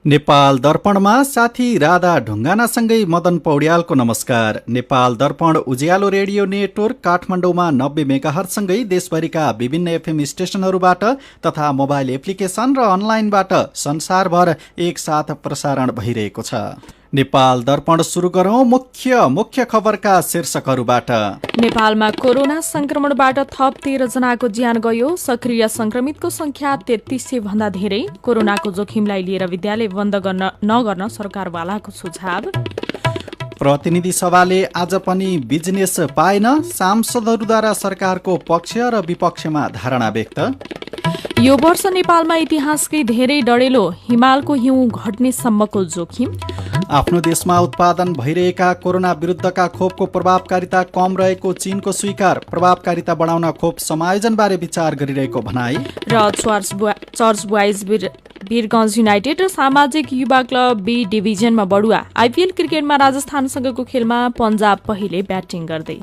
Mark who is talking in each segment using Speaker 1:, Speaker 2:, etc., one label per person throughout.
Speaker 1: नेपाल दर्पणमा साथी राधा ढुङ्गानासँगै मदन पौड्यालको नमस्कार। नेपाल दर्पण उज्यालो रेडियो नेटवर्क काठमाडौँमा 90 मेगाहर्जसँगै देशभरिका विभिन्न एफएम स्टेशनहरूबाट तथा मोबाइल एप्लिकेशन र अनलाइनबाट संसारभर एकसाथ प्रसारण भइरहेको छ। नेपाल दर्पण सुरु गरौं मुख्य खबरका शीर्षकहरूबाट।
Speaker 2: नेपालमा कोरोना संक्रमणबाट थप 13 जनाको ज्यान गयो। सक्रिय संक्रमितको संख्या 3300 भन्दा धेरै। कोरोनाको जोखिमलाई लिएर विद्यालय बन्द नगर्न सरकारवालाको सुझाव।
Speaker 1: प्रतिनिधि सभाले आज पनि बिजनेस पाएन। सांसदहरूद्वारा सरकारको पक्ष र विपक्षमा धारणा व्यक्त।
Speaker 2: यो वर्ष नेपालमा इतिहासकै धेरै डढेलो हिमालको हिउँ घट्ने सम्मको जोखिम।
Speaker 1: आफ्नो देशमा उत्पादन भइरहेका कोरोना विरुद्धका खोपको प्रभावकारिता कम रहेको चीनको स्वीकार। प्रभावकारिता बढाउन खोप समायोजनबारे विचार गरिरहेको भनाई।
Speaker 2: र चर्च बोइज वीरगञ्ज युनाइटेड र सामाजिक युवा क्लब बी डिभिजनमा बढुवा। आइपीएल क्रिकेटमा राजस्थानसँगको खेलमा पन्जाब पहिले ब्याटिङ गर्दै।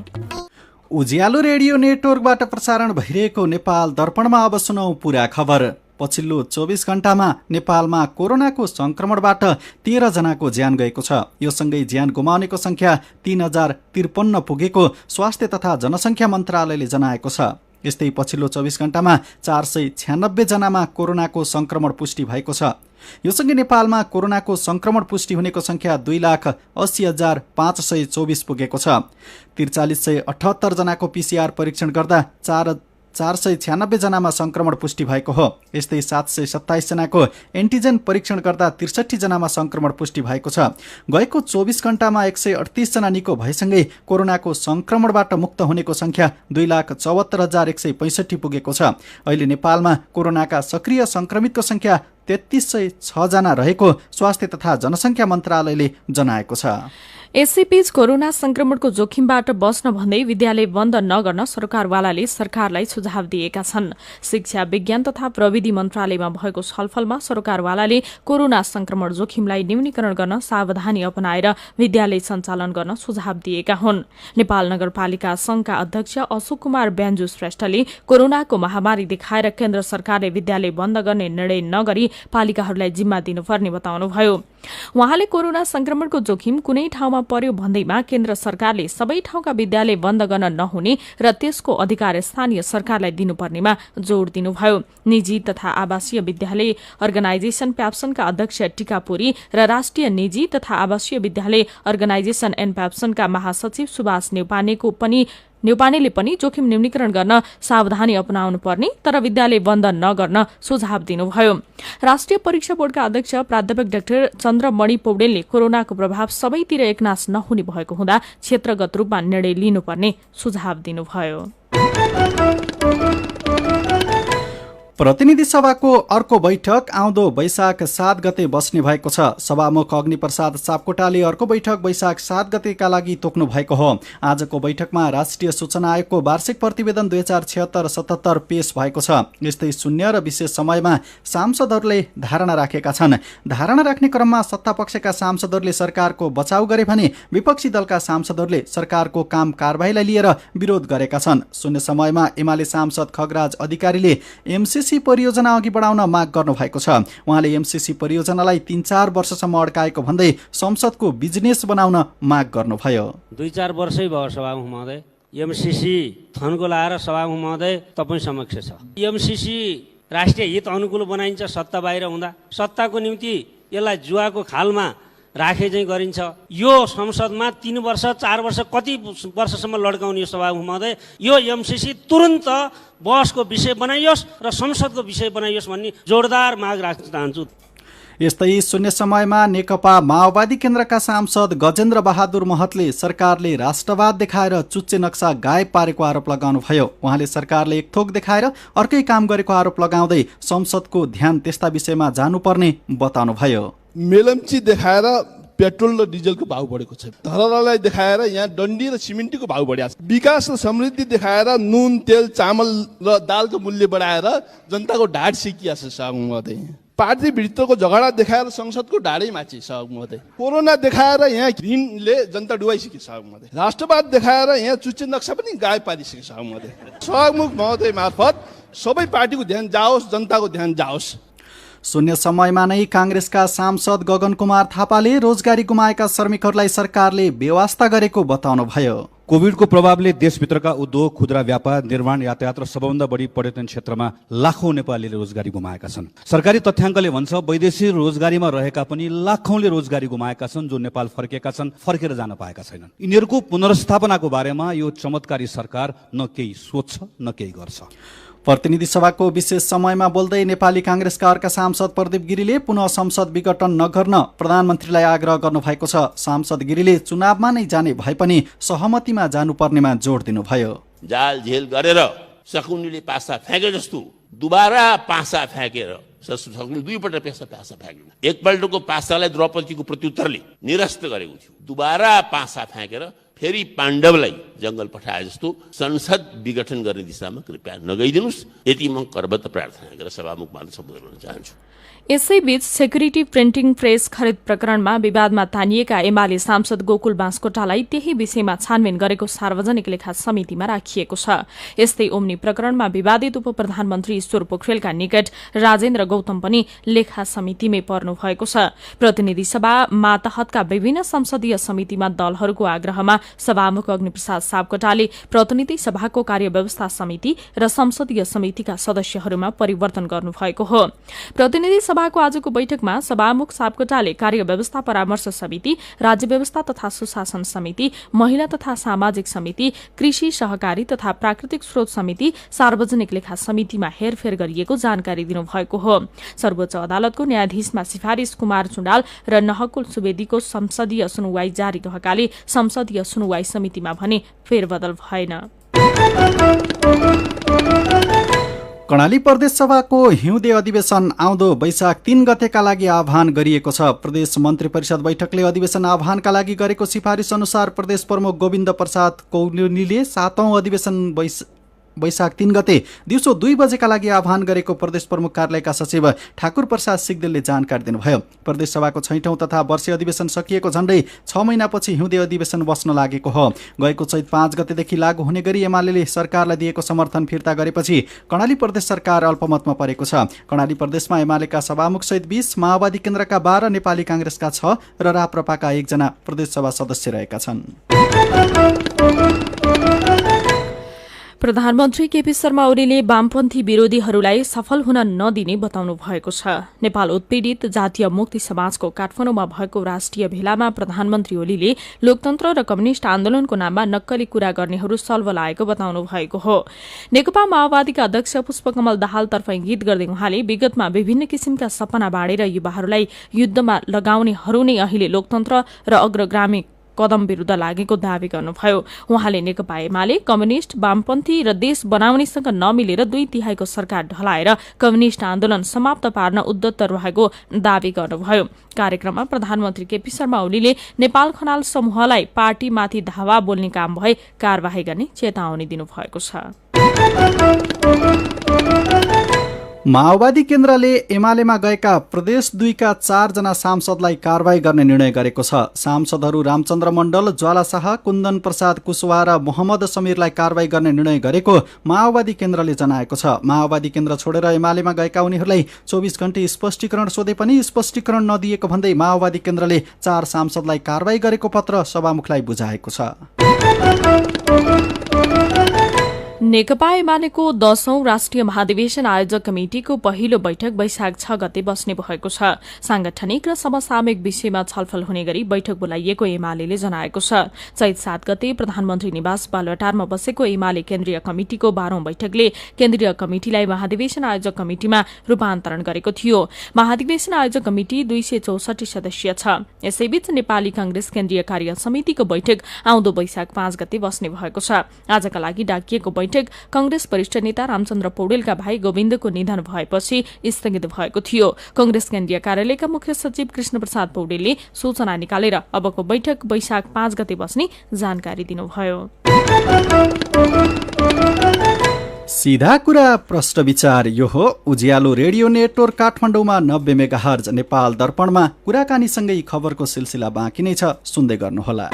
Speaker 1: उज्यालो रेडियो नेटवर्कबाट प्रसारण भइरहेको नेपाल दर्पणमा अब सुनौ पूरा खबर। पछिल्लो 24 घण्टामा नेपालमा कोरोनाको संक्रमणबाट 13 जनाको ज्यान गएको छ। यो सँगै ज्यान गुमाउनेको संख्या 3053 पुगेको स्वास्थ्य तथा जनसङ्ख्या मन्त्रालयले जनाएको छ। यस्तै पछिल्लो 24 घण्टामा 496 जनामा कोरोनाको संक्रमण पुष्टि भएको छ। यो सँगै नेपालमा कोरोनाको संक्रमण पुष्टि हुनेको संख्या 2,80,524 पुगेको छ। 4378 जनाको पीसीआर परीक्षण गर्दा 496 जनामा संक्रमण पुष्टि भएको हो। यस्तै 727 जनाको एन्टिजेन परीक्षण गर्दा 63 जनामा संक्रमण पुष्टि भएको छ। गएको 24 घण्टामा 138 जना निको भएसँगै कोरोनाको संक्रमणबाट मुक्त हुनेको संख्या 2,74,165 पुगेको छ। अहिले नेपालमा कोरोनाका सक्रिय संक्रमितको संख्या 3306 जना रहेको स्वास्थ्य तथा जनसङ्ख्या मन्त्रालयले जनाएको छ।
Speaker 2: यसैबीच कोरोना संक्रमणको जोखिमबाट बस्न भन्दै विद्यालय बन्द नगर्न सरकारवालाले सरकारलाई सुझाव दिएका छन्। शिक्षा विज्ञान तथा प्रविधि मन्त्रालयमा भएको छलफलमा सरकारवालाले कोरोना संक्रमण जोखिमलाई न्यूनीकरण गर्न सावधानी अपनाएर विद्यालय सञ्चालन गर्न सुझाव दिएका हुन्। नेपाल नगरपालिका संघका अध्यक्ष अशोक कुमार ब्यान्जु श्रेष्ठले कोरोनाको महामारी देखाएर केन्द्र सरकारले विद्यालय बन्द गर्ने निर्णय नगरी पालिकाहरूलाई जिम्मा दिनुपर्ने बताउनुभयो। उहाँले कोरोना संक्रमणको जोखिम कुनै ठाउँमा पर्यो भन्दैमा केन्द्र सरकारले सबै ठाउँका विद्यालय बन्द गर्न नहुने र त्यसको अधिकार स्थानीय सरकारलाई दिनुपर्नेमा जोड़ दिनुभयो। निजी तथा आवासीय विद्यालय अर्गनाइजेशन प्याप्सनका अध्यक्ष टिकापुरी र राष्ट्रिय निजी तथा आवासीय विद्यालय अर्गनाइजेशन एनप्याप्सनका महासचिव सुभाष न्यौपानेले पनि जोखिम न्यूनीकरण गर्न सावधानी अपनाउनु पर्ने तर विद्यालय बन्द नगर्न सुझाव दिनुभयो। राष्ट्रिय परीक्षा बोर्डका अध्यक्ष प्राध्यापक डाक्टर चन्द्रमणि पौडेलले कोरोनाको प्रभाव सबैतिर एकनाश नहुने भएको हुँदा क्षेत्रगत रूपमा निर्णय लिनुपर्ने सुझाव दिनुभयो।
Speaker 1: प्रतिनिधि सभाको अर्को बैठक आउँदो वैशाख 7 गते बस्ने भएको छ। सभामुख अग्निप्रसाद सापकोटाले अर्को बैठक वैशाख 7 गतेका लागि तोक्नु भएको हो। आजको बैठकमा राष्ट्रिय सूचना आयोगको वार्षिक प्रतिवेदन 2076-77 पेश भएको छ। यस्तै शून्य र विशेष समयमा सांसदहरूले धारणा राखेका छन्। धारणा राख्ने क्रममा सत्तापक्षका सांसदहरूले सरकारको बचाउ गरे भने विपक्षी दलका सांसदहरूले सरकारको काम कारबाहीलाई लिएर विरोध गरेका छन्। शून्य समयमा एमाले सांसद खगराज अधिकारीले एमसीसी परियोजना अघि बढाउन माग गर्नु भएको छ। उहाँले एमसीसी परियोजनालाई 3-4 वर्षसम्म अड्काएको भन्दै संसदको बिजनेस बनाउन माग गर्नुभयो।
Speaker 3: 2-4 वर्षै भयो सभामुख महोदय। एमसीसी थनको लाएर सभामुख महोदय तपाईँ समक्ष छ। एमसीसी राष्ट्रिय हित अनुकूल बनाइन्छ सत्ता बाहिर हुँदा। सत्ताको निम्ति यसलाई जुवाको खालमा राखे चाहिँ गरिन्छ। यो संसदमा 3 वर्ष 4 वर्ष कति वर्षसम्म लड्काउने सभामुख महोदय। यो एमसीसी तुरन्त बहसको विषय बनाइयोस् र संसदको विषय बनाइयोस् भन्ने जोरदार माग राख्न चाहन्छु।
Speaker 1: यस्तै शून्य समयमा नेकपा माओवादी केन्द्रका सांसद गजेन्द्र बहादुर महतले सरकारले राष्ट्रवाद देखाएर चुच्चे नक्सा गायब पारेको आरोप लगाउनुभयो। उहाँले सरकारले एक थोक देखाएर अर्कै काम गरेको आरोप लगाउँदै संसदको ध्यान त्यस्ता विषयमा जानुपर्ने बताउनुभयो।
Speaker 4: मेलम्ची देखाएर पेट्रोल र डिजलको भाउ बढेको छ। धरहरालाई देखाएर यहाँ डन्डी र सिमेन्टको भाउ बढ्या छ। विकास र समृद्धि देखाएर नुन तेल चामल र दालको मूल्य बढाएर जनताको ढाड सिकिया छ सभामुख। पार्टी भित्रको झगडा देखाएर संसदको ढाडै माथि सभामुख महोदय। कोरोना देखाएर यहाँ ऋणले जनता डुबाइसके सभामुख महोदय। राष्ट्रवाद देखाएर यहाँ चुच्चे नक्सा पनि गायब पारिसके सभामुख महोदय। सभामुख महोदय मार्फत सबै पार्टीको ध्यान जाओस्, जनताको ध्यान जाओस्।
Speaker 1: शून्य समयमा नै काङ्ग्रेसका सांसद गगन कुमार थापाले रोजगारी गुमाएका श्रमिकहरूलाई सरकारले बेवास्ता गरेको बताउनुभयो।
Speaker 5: कोभिडको प्रभावले देशभित्रका उद्योग, खुद्रा व्यापार, निर्माण, यातायात र सबभन्दा बढी पर्यटन क्षेत्रमा लाखौं नेपालीले रोजगारी गुमाएका छन्। सरकारी तथ्याङ्कले भन्छ वैदेशिक रोजगारीमा रहेका पनि लाखौंले रोजगारी गुमाएका छन्, जो नेपाल फर्केका छन्, फर्केर जान पाएका छैनन्। यिनीहरूको पुनर्स्थापनाको बारेमा यो चमत्कारी सरकार न केही सोच्छ न केही गर्छ।
Speaker 1: प्रतिनिधि सभाको विशेष समयमा बोल्दै नेपाली काङ्ग्रेसका अर्का सांसद प्रदीप गिरीले पुनः संसद विघटन नगर्न प्रधानमन्त्रीलाई आग्रह गर्नुभएको छ। सांसद गिरीले चुनावमा नै जाने भए पनि सहमतिमा जानुपर्नेमा जोड दिनुभयो।
Speaker 6: जाल झेल गरेर शकुनीले पासा फ्याँके जस्तो दुबारा पासा फ्याँकेर शकुनी दुईपल्ट पासा फ्याँकेन। एकपल्टको पासालाई द्रौपदीको प्रत्युत्तरले निरस्त गरेको थियो, दुबारा पासा फ्याँकेर फेरि पाण्डवलाई जङ्गल पठाए जस्तो संसद विघटन गर्ने दिशामा कृपया नगइदिनुहोस्, यति म करबद्ध प्रार्थना गरेर सभामुखमा सम्बोधन गर्न चाहन्छु।
Speaker 2: यसैबीच सेक्युरिटी प्रिन्टिङ प्रेस खरिद प्रकरणमा विवादमा तानिएका एमाले सांसद गोकुल बास्कोटालाई त्यही विषयमा छानबिन गरेको सार्वजनिक लेखा समितिमा राखिएको छ। यस्तै ओम्नी प्रकरणमा विवादित उप प्रधानमन्त्री ईश्वर पोखरेलका निकट राजेन्द्र गौतम पनि लेखा समितिमै पर्नु भएको छ। प्रतिनिधि सभा मातहतका विभिन्न संसदीय समितिमा दलहरूको आग्रहमा सभामुख अग्निप्रसाद सापकोटाले प्रतिनिधि सभाको कार्यव्यवस्था समिति र संसदीय समितिका सदस्यहरूमा परिवर्तन गर्नुभएको हो। प्रतिनिधि सभाको आजको बैठकमा सभामुख सापकोटाले कार्यव्यवस्था परामर्श समिति, राज्य व्यवस्था तथा सुशासन समिति, महिला तथा सामाजिक समिति, कृषि सहकारी तथा प्राकृतिक स्रोत समिति, सार्वजनिक लेखा समितिमा हेरफेर गरिएको जानकारी दिनुभएको हो। सर्वोच्च अदालतको न्यायाधीशमा सिफारिश कुमार चुडाल र नहकुल सुवेदीको संसदीय सुनवाई जारी रहेकाले संसदीय सुनवाई समितिमा भने फेरबदल भएन।
Speaker 1: कर्णाली प्रदेश सभाको हिउँदे अधिवेशन आउँदो वैशाख 3 गतेका लागि आह्वान गरिएको छ। प्रदेश मन्त्री परिषद बैठकले अधिवेशन आह्वानका लागि गरेको सिफारिस अनुसार प्रदेश प्रमुख गोविन्द प्रसाद कौलिले 7औं अधिवेशन वैशाख 3 गते दिउँसो 2 बजेका लागि आह्वान गरेको प्रदेश प्रमुख कार्यालयका सचिव ठाकुर प्रसाद सिग्देलले जानकारी दिनुभयो। प्रदेश सभाको 6औं तथा वर्षीय अधिवेशन सकिएको झण्डै 6 महिनापछि हिउँदे अधिवेशन बस्न लागेको हो। गएको चैत 5 गतेदेखि लागू हुने गरी एमाले सरकारलाई दिएको समर्थन फिर्ता गरेपछि कर्णाली प्रदेश सरकार अल्पमतमा परेको छ। कर्णाली प्रदेशमा एमालेका सभामुख सहित 20, माओवादी केन्द्रका 12, नेपाली काङ्ग्रेसका 6 र राप्रपाका 1 जना प्रदेश सभा सदस्य रहेका छन्।
Speaker 2: प्रधानमन्त्री केपी शर्मा ओलीले वामपन्थी विरोधीहरूलाई सफल हुन नदिने बताउनु भएको छ। नेपाल उत्पीडित जातीय मुक्ति समाजको काठमाडौँमा भएको राष्ट्रिय भेलामा प्रधानमन्त्री ओलीले लोकतन्त्र र कम्युनिष्ट आन्दोलनको नाममा नक्कली कुरा गर्नेहरू सल्भ लागेको बताउनु भएको हो। नेकपा माओवादीका अध्यक्ष पुष्पकमल दाहालतर्फ इंगित गर्दै उहाँले विगतमा विभिन्न किसिमका सपना बाँडेर युवाहरूलाई युद्धमा लगाउनेहरू नै अहिले लोकतन्त्र र अग्रगामी कदम विरूद्ध लागेको दावी गर्नुभयो। उहाँले नेकपा एमाले कम्युनिष्ट, वामपन्थी र देश बनाउनेसँग नमिलेर 2/3 सरकार ढलाएर कम्युनिष्ट आन्दोलन समाप्त पार्न उद्यत रहेको दावी गर्नुभयो। कार्यक्रममा प्रधानमन्त्री केपी शर्मा ओलीले नेपाल खनाल समूहलाई पार्टीमाथि धावा बोल्ने काम भए कार्यवाही गर्ने चेतावनी दिनुभएको छ।
Speaker 1: माओवादी केन्द्रले एमालेमा गएका प्रदेश 2 का 4 जना सांसदलाई कारवाही गर्ने निर्णय गरेको छ। सांसदहरू रामचन्द्र मण्डल, ज्वाला शाह, कुन्दन प्रसाद कुशवाहा र मोहम्मद समीरलाई कारवाही गर्ने निर्णय गरेको माओवादी केन्द्रले जनाएको छ। माओवादी केन्द्र छोडेर एमालेमा गएका उनीहरूलाई 24 घण्टे स्पष्टीकरण सोधे पनि स्पष्टीकरण नदिएको भन्दै माओवादी केन्द्रले 4 सांसदलाई कारवाही गरेको पत्र सभामुखलाई बुझाएको छ।
Speaker 2: नेकपा एमालेको 10औं राष्ट्रिय महाधिवेशन आयोजक कमिटिको पहिलो बैठक वैशाख 6 गते बस्ने भएको छ। सांगठनिक र समसामयिक विषयमा छलफल हुने गरी बैठक बोलाइएको एमालेले जनाएको छ। चैत 7 गते प्रधानमन्त्री निवास बालुवाटारमा बसेको एमाले केन्द्रीय कमिटिको 12औं बैठकले केन्द्रीय कमिटिलाई महाधिवेशन आयोजक कमिटिमा रूपान्तरण गरेको थियो। महाधिवेशन आयोजक कमिटि 264 सदस्यीय छ। यसैबीच नेपाली कांग्रेस केन्द्रीय कार्य समितिको बैठक आउँदो वैशाख 5 गते बस्ने भएको छ। आजका लागि डाकिएको बैठक कांग्रेस वरिष्ठ नेता रामचन्द्र पौडेलका भाइ गोविन्दको निधन भएपछि स्थगित भएको थियो। कांग्रेस केन्द्रीय कार्यालयका मुख्य सचिव कृष्ण प्रसाद पौडेलले सूचना निकालेर अबको बैठक वैशाख 5 गते बस्ने जानकारी दिनुभयो।
Speaker 1: सीधा कुरा प्रश्न विचार यो हो उज्यालो रेडियो नेटवर्क काठमाडौँमा 90 मेगाहर्ज, नेपाल दर्पणमा कुराकानीसँगै खबरको सिलसिला बाँकी नै छ, सुन्दै गर्नुहोला।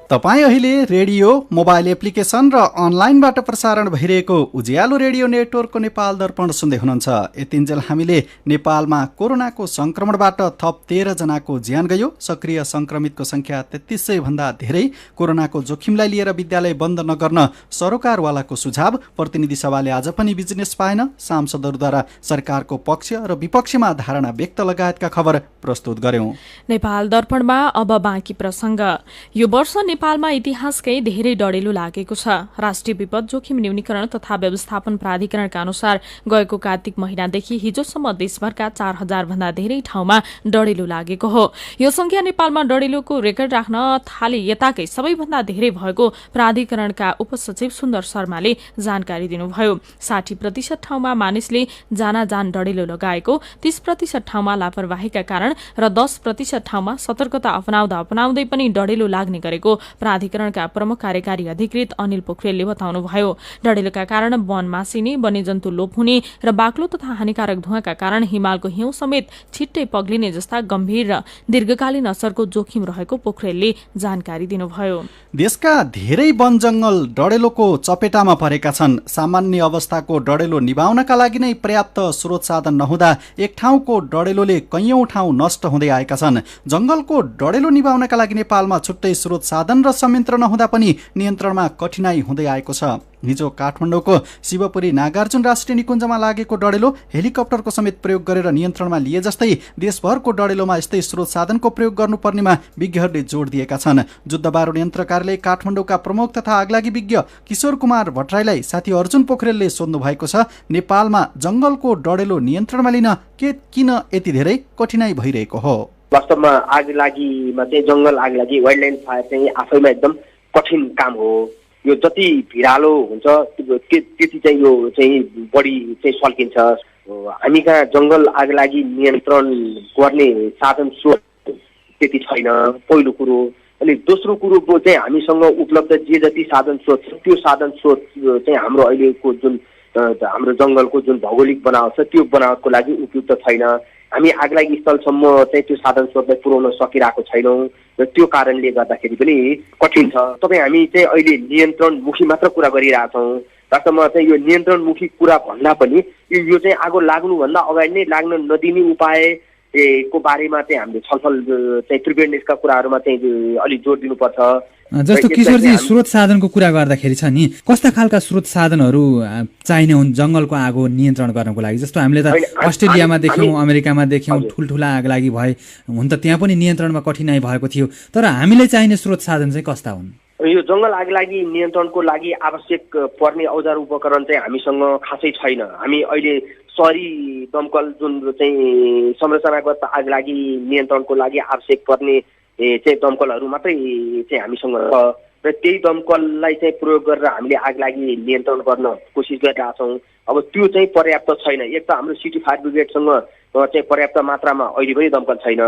Speaker 1: तपाईँ अहिले रेडियो, मोबाइल एप्लिकेसन र अनलाइनबाट प्रसारण भइरहेको उज्यालो रेडियो नेटवर्कको नेपाल दर्पण सुन्दै हुनुहुन्छ। यतिन्जेल हामीले नेपालमा कोरोनाको संक्रमणबाट थप 13 जनाको ज्यान गयो। सक्रिय संक्रमितको संख्या 3300 भन्दा धेरै। कोरोनाको जोखिमलाई लिएर विद्यालय बन्द नगर्न सरोकारवालाको सुझाव। प्रतिनिधि सभाले आज पनि बिजनेस पाएन। सांसदहरूद्वारा सरकारको पक्ष र विपक्षमा धारणा व्यक्त लगायतका खबर प्रस्तुत गर्यौं।
Speaker 2: नेपाल दर्पणमा अब बाँकी प्रसंग। यो वर्ष नेपालमा इतिहासकै धेरै डढेलो लागेको छ। राष्ट्रिय विपद जोखिम न्यूनीकरण तथा व्यवस्थापन प्राधिकरणका अनुसार गएको कार्तिक महिनादेखि हिजोसम्म देशभरका 4000 भन्दा धेरै ठाउँमा डढेलो लागेको हो। यो संख्या नेपालमा डढेलोको रेकर्ड राख्न थाले यताकै सबैभन्दा धेरै भएको प्राधिकरणका उपसचिव सुन्दर शर्माले जानकारी दिनुभयो। 60% ठाउँमा मानिसले जानाजान डढेलो लगाएको, 30% ठाउँमा लापरवाहीका कारण र 10% ठाउँमा सतर्कता अपनाउँदै पनि डढेलो लाग्ने गरेको प्राधिकरणका प्रमुख कार्यकारी अधिकृत अनिल पोखरेलले बताउनुभयो। डढेलोका कारण वन मासिने, वन्यजन्तु लोप हुने र बाक्लो तथा हानिकारक धुवाँका कारण हिमालको हिउँ समेत छिट्टै पग्लिने जस्ता गम्भीर र दीर्घकालीन असरको जोखिम रहेको पोखरेलले जानकारी दिनुभयो।
Speaker 1: देशका धेरै वन जंगल डढेलोको चपेटामा परेका छन्। सामान्य अवस्थाको डढेलो निभाउनका लागि नै पर्याप्त स्रोत साधन नहुँदा एक ठाउँको डढेलोले कैयौं ठाउँ नष्ट हुँदै आएका छन्। जंगलको डढेलो निभाउनका लागि नेपालमा छुट्टै स्रोत साधन र संयन्त्र नहुँदा पनि नियन्त्रणमा कठिनाई हुँदै आएको छ। हिजो काठमाडौँको शिवपुरी नागार्जुन राष्ट्रिय निकुञ्जमा लागेको डढेलो हेलिकप्टरको समेत प्रयोग गरेर नियन्त्रणमा लिए जस्तै देशभरको डढेलोमा यस्तै स्रोत साधनको प्रयोग गर्नुपर्नेमा विज्ञहरूले जोड दिएका छन्। जुद्ध बारुद यन्त्र कार्यालय काठमाडौँका प्रमुख तथा आगलागी विज्ञ किशोर कुमार भट्टराईलाई साथी अर्जुन पोखरेलले सोध्नु भएको छ। नेपालमा जंगलको डढेलो नियन्त्रणमा लिन किन यति धेरै कठिनाई भइरहेको हो?
Speaker 7: वास्तवमा आगलागीमा चाहिँ जंगल आगलागी, वाइल्डलाइफ फायर चाहिँ आफैमा एकदम कठिन काम हो। यो जति भिरालो हुन्छ त्यति चाहिँ यो चाहिँ बढी चाहिँ सल्किन्छ। हामी कहाँ जंगल आगलागी नियन्त्रण गर्ने साधन स्रोत त्यति छैन, पहिलो कुरो। अनि दोस्रो कुरो चाहिँ हामीसँग उपलब्ध जे जति साधन स्रोत छ त्यो साधन स्रोत चाहिँ हाम्रो अहिलेको जुन हाम्रो जंगलको जुन भौगोलिक बनावट छ त्यो बनावटको लागि उपयुक्त छैन। हामी आगलागी स्थलसम्म चाहिँ त्यो साधन स्रोतलाई पुर्याउन सकिरहेको छैनौँ र त्यो कारणले गर्दाखेरि पनि कठिन छ। तपाईँ हामी चाहिँ अहिले नियन्त्रणमुखी मात्र कुरा गरिरहेछौँ। वास्तवमा चाहिँ यो नियन्त्रणमुखी कुरा भन्दा पनि यो चाहिँ आगो लाग्नुभन्दा अगाडि नै लाग्न नदिने उपाय को बारेमा चाहिँ हामीले छलफल चाहिँ प्रिपेयरनेसका कुराहरूमा चाहिँ अलि जोड दिनुपर्छ।
Speaker 8: जस्तो किशोरजी स्रोत साधनको कुरा गर्दाखेरि छ नि, कस्ता खालका स्रोत साधनहरू चाहिने हुन् जंगलको आगो नियन्त्रण गर्नको लागि? जस्तो हामीले त अस्ट्रेलियामा देख्यौँ, अमेरिकामा देख्यौँ, ठुल्ठुला आगलागी भए हुन त त्यहाँ पनि नियन्त्रणमा कठिनाई भएको थियो। तर हामीलाई चाहिने स्रोत साधन चाहिँ कस्ता हुन्?
Speaker 7: यो जंगल आगलागी नियन्त्रणको लागि आवश्यक पर्ने औजार उपकरण चाहिँ हामीसँग खासै छैन। हामी अहिले सहरी दमकल जुन चाहिँ संरचनागत आगलागी नियन्त्रणको लागि आवश्यक पर्ने चाहिँ दमकलहरू मात्रै चाहिँ हामीसँग छ र त्यही दमकललाई चाहिँ प्रयोग गरेर हामीले आगलागी नियन्त्रण गर्न कोसिस गरिरहेछौँ। अब त्यो चाहिँ पर्याप्त छैन। एक त हाम्रो सिटी फायर ब्रिगेडसँग चाहिँ पर्याप्त मात्रामा अहिले पनि दमकल छैन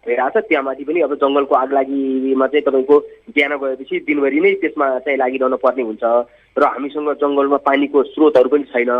Speaker 7: भइरहेछ। त्यहाँमाथि पनि अब जंगलको आगलागीमा चाहिँ तपाईँको बिहान गएपछि दिनभरि नै त्यसमा चाहिँ लागिरहनु पर्ने हुन्छ र हामीसँग जंगलमा पानीको स्रोतहरू पनि छैन।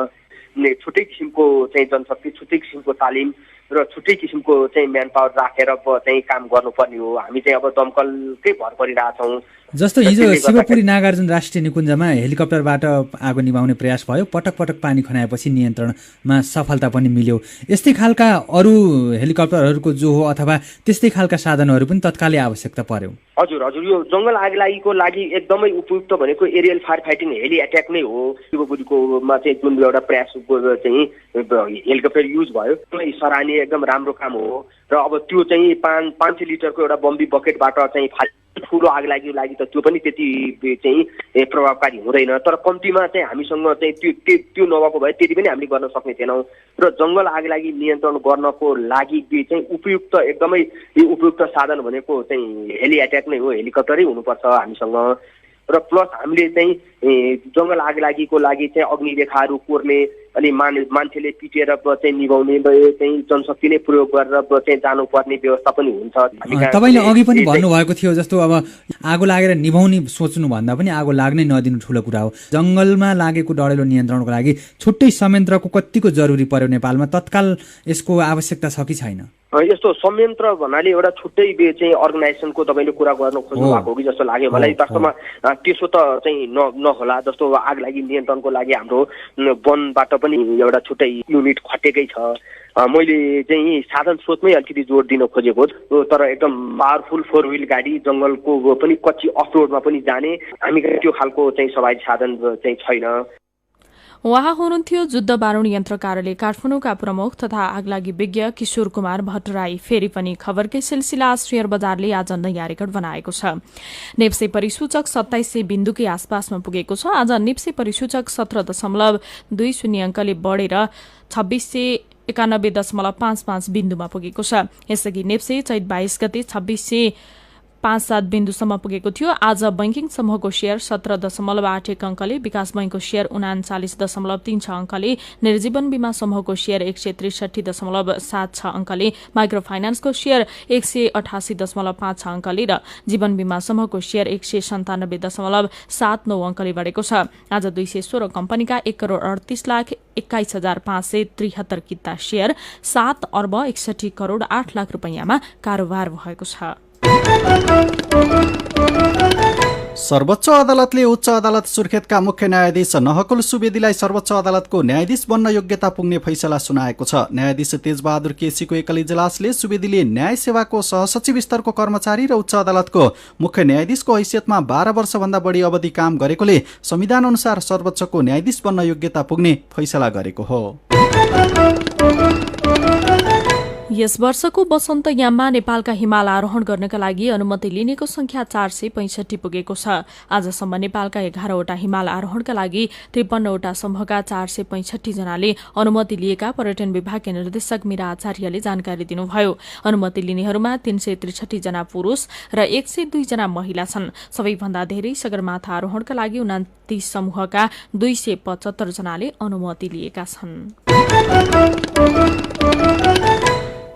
Speaker 7: छुट्टै किसिमको चाहिँ जनशक्ति, छुट्टै किसिमको तालिम र छुट्टै किसिमको चाहिँ म्यान पावर राखेर चाहिँ काम गर्नुपर्ने हो। हामी चाहिँ अब दमकलकै भर परिरहेछौँ।
Speaker 8: जस्तो हिजो शिवपुरी नागार्जुन राष्ट्रिय निकुञ्जमा हेलिकप्टरबाट आगो निभाउने प्रयास भयो, पटक पटक पानी खनाएपछि नियन्त्रणमा सफलता पनि मिल्यो। यस्तै खालका अरू हेलिकप्टरहरूको जो हो अथवा त्यस्तै खालका साधनहरू पनि तत्कालै आवश्यकता पर्यो?
Speaker 7: हजुर, यो जंगल आगलागीको लागि एकदमै उपयुक्त भनेको aerial fire fighting heli attack नै हो। शिवपुरीकोमा चाहिँ जुन एउटा प्रयास चाहिँ हेलिकप्टर युज भयो त्यो सराहनीय एकदम राम्रो काम हो र अब त्यो चाहिँ 500 लिटरको एउटा बम्बी बकेटबाट चाहिँ ठुलो आगलागीको लागि त त्यो पनि त्यति चाहिँ प्रभावकारी हुँदैन। तर कम्तीमा चाहिँ हामीसँग चाहिँ त्यो नभएको भए त्यति पनि हामीले गर्न सक्ने थिएनौँ र जंगल आगलागी नियन्त्रण गर्नको लागि चाहिँ उपयुक्त एकदमै उपयुक्त साधन भनेको चाहिँ हेली एट्याक नै हो। हेलिकप्टरै हुनुपर्छ हामीसँग र प्लस हामीले चाहिँ जंगल आगलागीको लागि चाहिँ अग्निरेखाहरू कोर्ने अनि मान्छेले पिटेर चाहिँ निभाउने चाहिँ जनशक्ति नै प्रयोग गरेर चाहिँ जानुपर्ने व्यवस्था पनि हुन्छ।
Speaker 8: तपाईँले अघि पनि भन्नुभएको थियो जस्तो अब आगो लागेर निभाउने सोच्नु भन्दा पनि आगो लाग्नै नदिनु ठुलो कुरा हो। जंगलमा लागेको डढेलो नियन्त्रणको लागि छुट्टै संयन्त्रको कतिको जरुरी पर्यो नेपालमा? तत्काल यसको आवश्यकता छ कि छैन?
Speaker 7: यस्तो संयन्त्र भन्नाले एउटा छुट्टै चाहिँ अर्गनाइजेसनको तपाईँले कुरा गर्न खोज्नु भएको हो कि जस्तो लाग्यो मलाई। वास्तवमा त्यसो त चाहिँ नहोला। जस्तो आग लागि नियन्त्रणको लागि हाम्रो वनबाट पनि एउटा छुट्टै युनिट खटेकै छ। मैले चाहिँ साधन स्रोतमै अलिकति जोड दिन खोजेको, तर एकदम पावरफुल 4 व्हील गाडी जङ्गलको पनि कच्ची अफ रोडमा पनि जाने हामी त्यो खालको चाहिँ सवारी साधन चाहिँ छैन।
Speaker 2: उहाँ हुनुहुन्थ्यो जुद्ध बारुण यन्त्र कार्यालय काठमाडौँका प्रमुख तथा आगलागी विज्ञ किशोर कुमार भट्टराई। फेरि पनि खबरकै सिलसिला शेयर बजारले आज नयाँ रेकर्ड बनाएको छ। नेप्से परिसूचक 2700 बिन्दुकै आसपासमा पुगेको छ। आज नेप्से परिसूचक 17.20 अङ्कले बढेर 2691.55 बिन्दुमा पुगेको छ। यसअघि नेप्से चैत 22 गते 2657 बिन्दुसम्म पुगेको थियो। आज बैंकिङ समूहको शेयर 17.81 अङ्कले, विकास बैंकको शेयर 39.36 अङ्कले, निर्जीवन बीमा समूहको शेयर 163.76 अङ्कले, माइक्रो फाइनान्सको शेयर 188.56 अङ्कले र जीवन बीमा समूहको शेयर 197.79 अङ्कले बढेको छ। आज 216 कम्पनीका 1,38,21,573 किता शेयर 7,61,08,00,000 रुपैयाँमा कारोबार भएको छ।
Speaker 1: सर्वोच्च अदालतले उच्च अदालत सुर्खेतका मुख्य न्यायाधीश नहकुल सुवेदीलाई सर्वोच्च अदालतको न्यायाधीश बन्न योग्यता पुग्ने फैसला सुनाएको छ। न्यायाधीश तेजबहादुर केसीको एकल इजलासले सुवेदीले न्याय सेवाको सहसचिव स्तरको कर्मचारी र उच्च अदालतको मुख्य न्यायाधीशको हैसियतमा 12 वर्षभन्दा बढी अवधि काम गरेकोले संविधान अनुसार सर्वोच्चको न्यायाधीश बन्न योग्यता पुग्ने फैसला गरेको हो।
Speaker 2: यस वर्षको वसन्त याममा नेपालका हिमाल आरोहण गर्नका लागि अनुमति लिनेको संख्या 465 पुगेको छ। आजसम्म नेपालका 11वटा हिमाल आरोहणका लागि 53वटा समूहका 465 जनाले अनुमति लिएका पर्यटन विभागका निर्देशक मीरा आचार्यले जानकारी दिनुभयो। अनुमति लिनेहरूमा 363 जना पुरूष र 102 जना महिला छन्। सबैभन्दा धेरै सगरमाथा आरोहणका लागि 29 समूहका 275 जनाले अनुमति लिएका छन्।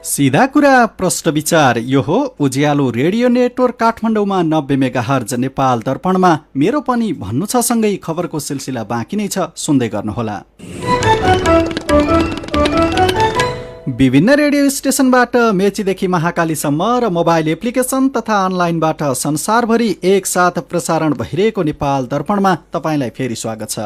Speaker 1: सीधा कुरा प्रश्न विचार यो हो उज्यालो रेडियो नेटवर्क काठमाडौँमा 90 मेगाहर्ज, नेपाल दर्पणमा मेरो पनि भन्नु छ सँगै खबरको सिलसिला बाँकी नै छ, सुन्दै गर्नुहोला। विभिन्न रेडियो स्टेशनबाट मेचीदेखि महाकालीसम्म र मोबाइल एप्लिकेसन तथा अनलाइनबाट संसारभरि एकसाथ प्रसारण भइरहेको नेपाल दर्पणमा तपाईंलाई फेरि स्वागत छ।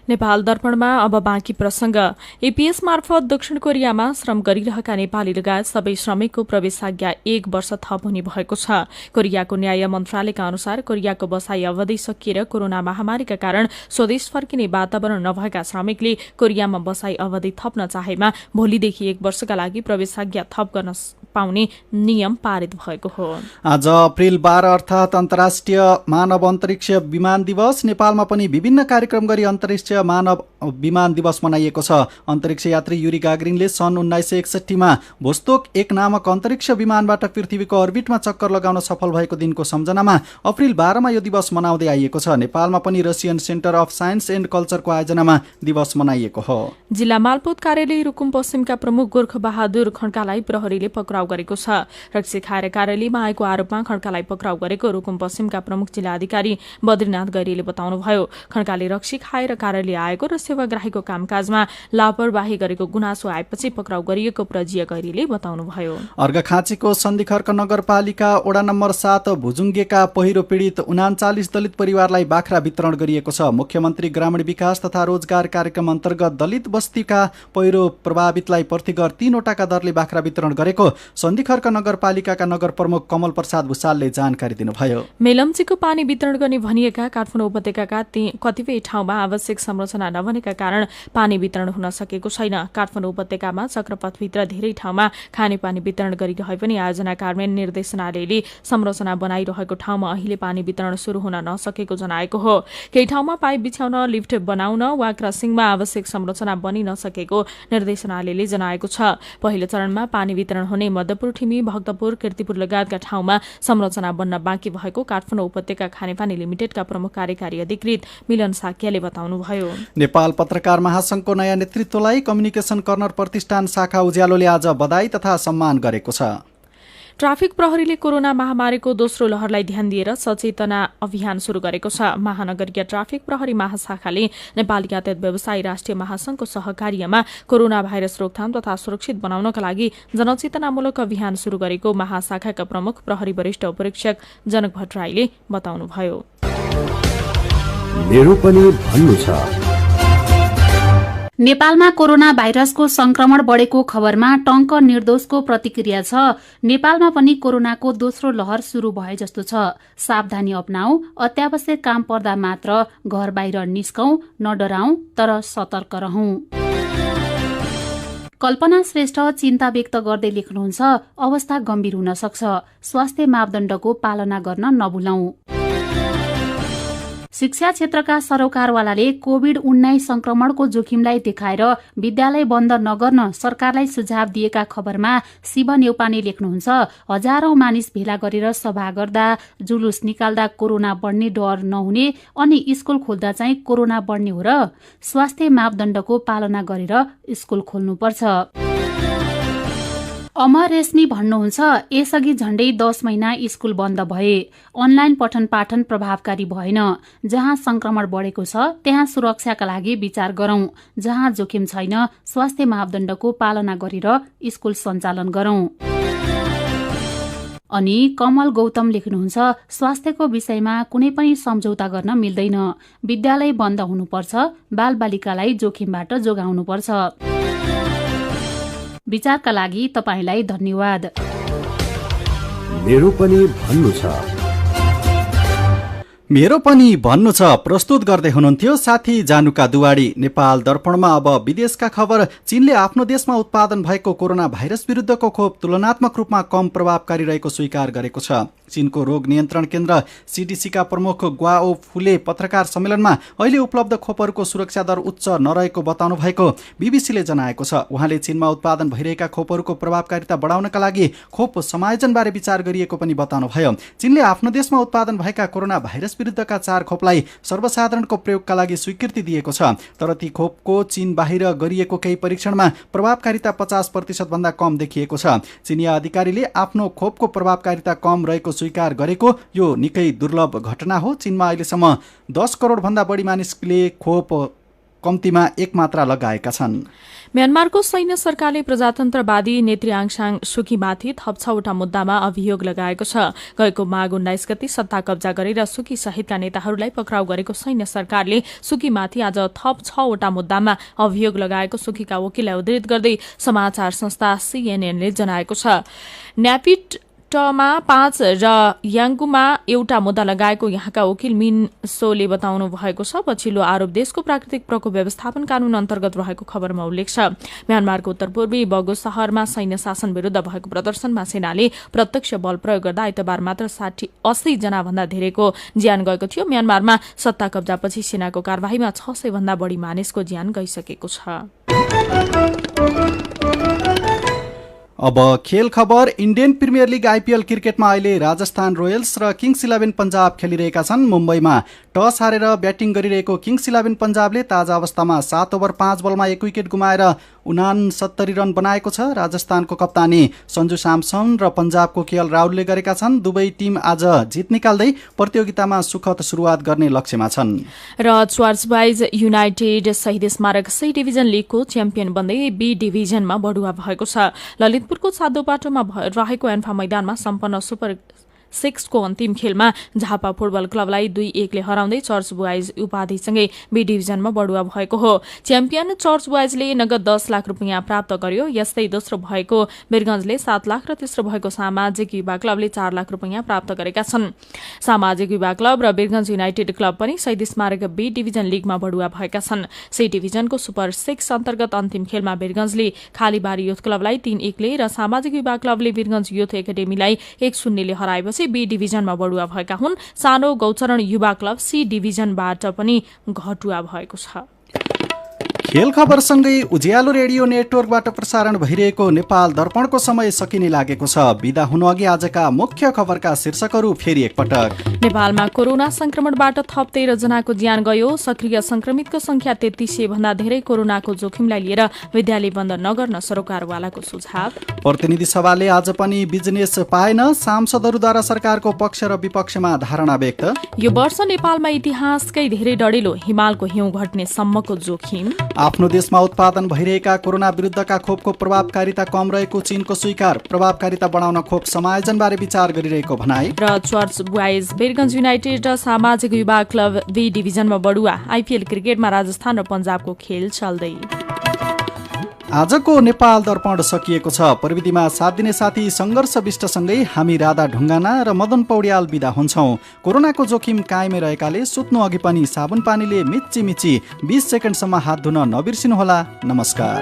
Speaker 2: नेपाल दर्पणमा अब बाँकी प्रसंग। एपीएस मार्फत दक्षिण कोरियामा श्रम गरिरहेका नेपाली लगायत सबै श्रमिकको प्रवेशाज्ञा 1 वर्ष थप हुने भएको छ। कोरियाको न्याय मन्त्रालयका अनुसार कोरियाको बसाई अवधि सकिएर कोरोना महामारीका कारण स्वदेश फर्किने वातावरण नभएका श्रमिकले कोरियामा बसाई अवधि थप्न चाहेमा भोलिदेखि 1 वर्षका लागि प्रवेशाज्ञा थप गर्न पाउने नियम पारित भएको हो।
Speaker 1: आज अप्रिल 12 अर्थात अन्तर्राष्ट्रिय मानव अन्तरिक्ष विमान दिवस। नेपालमा पनि विभिन्न कार्यक्रम गरी अन्तरिक्ष मानव विमान दिवस मनाइएको छ। अन्तरिक्ष यात्री युरी गागरिनले सन् 1961 मा भोस्तोक 1 नामक अन्तरिक्ष विमानबाट पृथ्वीको अर्बिटमा चक्कर लगाउन सफल भएको दिनको सम्झनामा अप्रिल 12 मा यो दिवस मनाउँदै आइएको छ। नेपालमा पनि Russian centre of science and कल्चरको आयोजनामा दिवस मनाइएको हो।
Speaker 2: जिल्ला मालपोत कार्यालय रुकुम पश्चिमका प्रमुख गोर्ख बहादुर खड्कालाई प्रहरीले पक्राउ गरेको छ। रक्सी खाएर कार्यालयमा आएको आरोपमा खड्कालाई पक्राउ गरेको रुकुम पश्चिमका प्रमुख जिल्ला अधिकारी बद्रीनाथ गैरीले बताउनुभयो। खड्काले रक्सी खाएर कार्यालय आएको र सेवाग्राहीको कामकाजमा लापरवाही गरेको गुनासो आएपछि पक्राउ गरिएको प्रजीय गैरीले बताउनुभयो।
Speaker 1: अर्घाखाँचीको सन्धिखर्क नगरपालिका वडा नम्बर 7 भुजुङ्गेका पहिरो पीडित 39 दलित परिवारलाई बाख्रा वितरण गरिएको छ। मुख्यमन्त्री ग्रामीण विकास तथा रोजगार कार्यक्रम अन्तर्गत दलित बस्तीका पहिरो प्रभावितलाई प्रतिगर 3 वटाका दरले बाख्रा वितरण गरेको सन्धिखर्क नगरपालिकाका नगर प्रमुख कमल प्रसाद भुसालले जानकारी दिनुभयो।
Speaker 2: मेलम्चीको पानी वितरण गर्ने भनिएका काठमाडौँ उपत्यकाका कतिपय ठाउँमा आवश्यक संरचना नबनेका कारण पानी वितरण हुन सकेको छैन। काठमाडौँ उपत्यकामा चक्रपथभित्र धेरै ठाउँमा खानेपानी वितरण गरिरहे पनि आयोजना कार्यान्वयन निर्देशनालयले संरचना बनाइरहेको ठाउँमा अहिले पानी वितरण शुरू हुन नसकेको जनाएको हो। केही ठाउँमा पाइप बिछाउन, लिफ्ट बनाउन वा क्रसिङमा आवश्यक संरचना बनि नसकेको निर्देशनालयले जनाएको छ। पहिलो चरणमा पानी वितरण हुने मध्यपुर, ठिमी, भक्तपुर, कीर्तिपुर लगायतका ठाउँमा संरचना बन्न बाँकी भएको काठमाडौँ उपत्यका खानेपानी लिमिटेडका प्रमुख कार्यकारी अधिकृत मिलन साक्याले बताउनुभयो।
Speaker 1: नेपाल पत्रकार महासंघको नयाँ नेतृत्वलाई कम्युनिकेसन कर्नर प्रतिष्ठान शाखा उज्यालोले आज बधाई तथा सम्मान गरेको छ।
Speaker 2: ट्राफिक प्रहरीले कोरोना महामारीको दोस्रो लहरलाई ध्यान दिएर सचेतना अभियान शुरू गरेको छ। महानगरीय ट्राफिक प्रहरी महाशाखाले नेपाल यातायात व्यवसायी राष्ट्रिय महासंघको सहकार्यमा कोरोना भाइरस रोकथाम तथा सुरक्षित बनाउनका लागि जनचेतनामूलक अभियान शुरू गरेको महाशाखाका प्रमुख प्रहरी वरिष्ठ उपरीक्षक जनक भट्टराईले बताउनुभयो।
Speaker 9: मेरो पनि भन्नु छ।
Speaker 10: नेपालमा कोरोना भाइरसको संक्रमण बढ़ेको खबरमा टंक निर्दोषको प्रतिक्रिया छ। नेपालमा पनि कोरोनाको दोस्रो लहर शुरू भए जस्तो छ। सावधानी अपनाऊ, अत्यावश्यक काम पर्दा मात्र घर बाहिर निस्कौं, नडराउँ तर सतर्क रहौं। कल्पना श्रेष्ठ चिन्ता व्यक्त गर्दै लेख्नुहुन्छ, अवस्था गम्भीर हुन सक्छ, स्वास्थ्य मापदण्डको पालना गर्न नभुलौं। शिक्षा क्षेत्रका सरोकारवालाले कोभिड-19 संक्रमणको जोखिमलाई देखाएर विद्यालय बन्द नगर्न सरकारलाई सुझाव दिएका खबरमा शिव नेउपाने लेख्नुहुन्छ, हजारौं मानिस भेला गरेर सभा गर्दा, जुलुस निकाल्दा कोरोना बढ्ने डर नहुने अनि स्कूल खोल्दा चाहिँ कोरोना बढ्ने हो र? स्वास्थ्य मापदण्डको पालना गरेर स्कूल खोल्नुपर्छ। अमर रेशमी भन्नुहुन्छ, यसअघि झण्डै 10 महिना स्कूल बन्द भए, अनलाइन पठन पाठन प्रभावकारी भएन। जहाँ संक्रमण बढ़ेको छ त्यहाँ सुरक्षाका लागि विचार गरौं, जहाँ जोखिम छैन स्वास्थ्य मापदण्डको पालना गरेर स्कूल सञ्चालन गरौं। अनि कमल गौतम लेख्नुहुन्छ, स्वास्थ्यको विषयमा कुनै पनि सम्झौता गर्न मिल्दैन, विद्यालय बन्द हुनुपर्छ, बालबालिकालाई जोखिमबाट जोगाउनुपर्छ। विचारका लागि तपाईलाई धन्यवाद।
Speaker 9: मेरो पनि भन्नु छ।
Speaker 1: मेरो पनि भन्नु छ प्रस्तुत गर्दै हुनुहुन्थ्यो साथी जानुका दुवाडी। नेपाल दर्पणमा अब विदेशका खबर। चीनले आफ्नो देशमा उत्पादन भएको कोरोना भाइरस विरुद्धको खोप तुलनात्मक रूपमा कम प्रभावकारी रहेको स्वीकार गरेको छ। चीनको रोग नियन्त्रण केन्द्र सीडीसीका प्रमुख ग्वाओ फुले पत्रकार सम्मेलनमा अहिले उपलब्ध खोपहरूको सुरक्षा दर उच्च नरहेको बताउनु भएको बीबीसीले जनाएको छ। उहाँले चीनमा उत्पादन भइरहेका खोपहरूको प्रभावकारिता बढाउनका लागि खोप समायोजनबारे विचार गरिएको पनि बताउनुभयो। चीनले आफ्नो देशमा उत्पादन भएका कोरोना भाइरस विरुद्धका 4 खोपलाई सर्वसाधारणको प्रयोगका लागि स्वीकृति दिएको छ, तर ती खोपको चीन बाहिर गरिएको केही परीक्षणमा प्रभावकारिता 50% भन्दा कम देखिएको छ। चीनिया अधिकारीले आफ्नो खोपको प्रभावकारिता कम रहेको स्वीकार गरेको यो निकै दुर्लभ घटना हो। चीनमा अहिलेसम्म 10 करोड भन्दा बढी मानिसले खोप कम्तीमा 1 मात्रा लगाएका छन्।
Speaker 2: म्यानमारको सैन्य सरकारले प्रजातन्त्रवादी नेत्री आङ सान सुकीमाथि थप 6वटा मुद्दामा अभियोग लगाएको छ। गएको माघ 19 गते सत्ता कब्जा गरेर सुकी सहितका नेताहरूलाई पक्राउ गरेको सैन्य सरकारले सुकीमाथि आज थप 6वटा मुद्दामा अभियोग लगाएको सुकीका वकिललाई उद्धृत गर्दै समाचार संस्था सीएनएनले जनाएको छ। न्यापिटमा 5 र याङ्गुमा एउटा मुद्दा लगाएको यहाँका वकिल मिन सोले बताउनु भएको छ। पछिल्लो आरोप देशको प्राकृतिक प्रकोप व्यवस्थापन कानून अन्तर्गत रहेको खबरमा उल्लेख छ। म्यानमारको उत्तरपूर्वी बगो शहरमा सैन्य शासन विरूद्ध भएको प्रदर्शनमा सेनाले प्रत्यक्ष बल प्रयोग गर्दा आइतबार मात्र 80 जना भन्दा धेरैको ज्यान गएको थियो। म्यानमारमा सत्ता कब्जापछि सेनाको कारबाहीमा 600 भन्दा बढी मानिसको ज्यान गइसकेको छ।
Speaker 1: अब खेल खबर। इन्डियन प्रिमियर लिग आइपीएल क्रिकेटमा अहिले राजस्थान रोयल्स र किङ्स 11 पन्जाब खेलिरहेका छन्। मुम्बईमा टस हारेर ब्याटिङ गरिरहेको किङ्स 11 पन्जाबले ताजा अवस्थामा 7 ओभर 5 बलमा 1 विकेट गुमाएर 69 रन बनाएको छ। राजस्थानको कप्तानी सञ्जु सैमसन र पन्जाबको केएल राहुलले गरेका छन्। दुवै टिम आज जित निकाल्दै प्रतियोगितामा सुखद सुरुवात गर्ने लक्ष्यमा छन्।
Speaker 2: र च्वार्चबाइज युनाइटेड शहीद स्मारक सी डिभिजन लिगको च्याम्पियन बन्दै बी डिभिजनमा बढुवा भएको छ। ललितपुरको सादोपाटोमा रहेको एन्फा मैदानमा सम्पन्न सुपर 6 को अन्तिम खेलमा झापा फुटबल क्लबलाई 2-1 ले हराउँदै चर्च बोइज उपाधिसँगै बी डिभिजनमा बढुवा भएको हो। च्याम्पियन चर्च बोइजले नगद 10 लाख रुपियाँ प्राप्त गर्यो। यस्तै दोस्रो भएको वीरगञ्जले 7 लाख र तेस्रो भएको सामाजिक युवा क्लबले 4 लाख रुपियाँ प्राप्त गरेका छन्। सामाजिक युवा क्लब र वीरगञ्ज युनाइटेड क्लब पनि शहीद स्मारक बी डिभिजन लिगमा बढुवा भएका छन्। सी डिभिजनको सुपर 6 अन्तर्गत अन्तिम खेलमा वीरगञ्जले खालीबारी युथ क्लबलाई 3-1 ले र सामाजिक युवा क्लबले वीरगञ्ज युथ एकाडेमीलाई 1-0 ले हराएपछि बी डिभिजनमा बढुवा भएका हुन्। सानो गौचरण युवा क्लब सी डिभिजनबाट पनि घटुवा भएको छ।
Speaker 1: खेल खबरसँगै उज्यालो रेडियो नेटवर्कबाट प्रसारण भइरहेको नेपाल दर्पणको समय सकिने लागेको छ। बिदा हुनुअघि आजका मुख्य खबरका शीर्षकहरू फेरि एकपटक।
Speaker 2: नेपालमा कोरोना संक्रमणबाट थप 13 जनाको ज्यान गयो। सक्रिय संक्रमितको संख्या 3300 भन्दा धेरै। कोरोनाको जोखिमलाई लिएर विद्यालय बन्द नगर्न सरोकारवालाको सुझाव।
Speaker 1: प्रतिनिधि सभाले आज पनि बिजनेस पाएन। सांसदहरूद्वारा सरकारको पक्ष र विपक्षमा धारणा व्यक्त।
Speaker 2: यो वर्ष नेपालमा इतिहासकै धेरै डढेलो हिमालको हिउँ घट्ने सम्मको जोखिम।
Speaker 1: आफ्नो देशमा उत्पादन भइरहेका कोरोना विरुद्धका खोपको प्रभावकारिता कम रहेको चीनको स्वीकार। प्रभावकारिता बढाउन खोप समायोजनबारे विचार गरिरहेको भनाई।
Speaker 2: र चर्च बोइज बेरगन्ज युनाइटेड सामाजिक विभाग क्लब बी डिभिजनमा बढुवा। आइपिएल क्रिकेटमा राजस्थान र पन्जाबको खेल चल्दै।
Speaker 1: आजको नेपाल दर्पण सकिएको छ। प्रविधिमा साथ दिने साथी सङ्घर्षविष्टसँगै हामी राधा ढुङ्गाना र मदन पौड्याल बिदा हुन्छौँ। कोरोनाको जोखिम कायमै रहेकाले सुत्नु अघि पनि साबुन पानीले मिच्ची मिच्ची 20 सेकेन्डसम्म हात धुन नबिर्सिनुहोला। नमस्कार।